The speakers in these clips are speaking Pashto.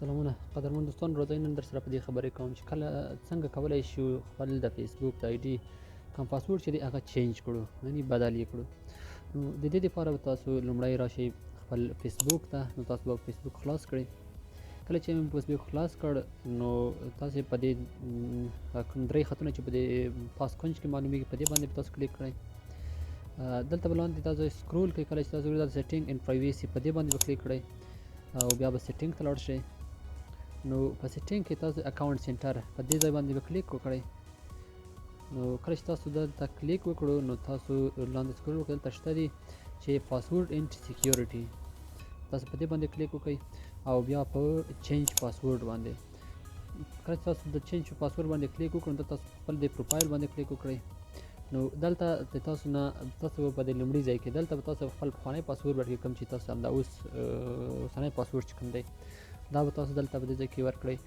سلامونه قدرمن دوستان، راځئ نن درسره په دې خبرې کوم چې کله څنګه کولای شو خپل د فیسبوک د ایډی کوم پاسورډ چې دی هغه چینج کړو، یعنی بدل یې کړو. نو د دې لپاره تاسو لومړی راشئ خپل فیسبوک ته. نو تاسو به فیسبوک خلاص کړئ. کله چې مې فیسبوک خلاص کړ نو تاسو په دې کوم درې خطونه چې په دې پاس کونج کې معلومیږي په دې باندې تاسو کلیک کړئ. دلته بلاندې تاسو سکرول کوئ. کله چې تاسو ګورئ سیټینګ ان پرایویسی په دې باندې کلیک کړئ او بیا به سیټینګ ته لاړ شئ. نو په سیټینګ کې تاسو اکاونټ سنټر په دې ځای باندې کلیک وکړئ. نو کله چې تاسو دلته کلیک وکړو نو تاسو لاندې سکرول وکړئ، دلته شته دي چې پاسورډ اینډ سکیورټي، تاسو په دې باندې کلیک وکړئ او بیا په چینج پاسورډ باندې. کله چې تاسو د چینج پاسورډ باندې کلیک وکړئ نو تاسو خپل د پروفایل باندې کلیک وکړئ. نو دلته تاسو نه تاسو په دې لومړي ځای کې دلته تاسو خپل پخوانی پاسورډ ورکړئ، کوم چې تاسو همدا اوس اوسنی پاسورډ چې کوم دی دا به تاسو دلته په دې ځای کې ورکړئ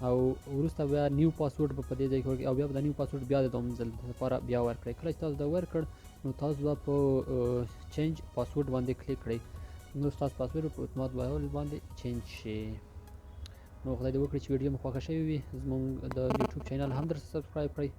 او وروسته بیا نیو پاسورډ په دې ځای کې ورکړئ او بیا د نیو پاسورډ بیا د دوم ځل لپاره بیا ورکړئ. کله چې تاسو دا ورکړ نو تاسو به په چینج پاسورډ باندې کلیک کړئ. نو تاسو پاسورډ په اتومات ډول باندې چینج شي. نو خدای دې وکړي چې ویډیو مو خوښه شوې وي. زمونږ د یوټوب چینل هم درسره سبسکرایب کړئ.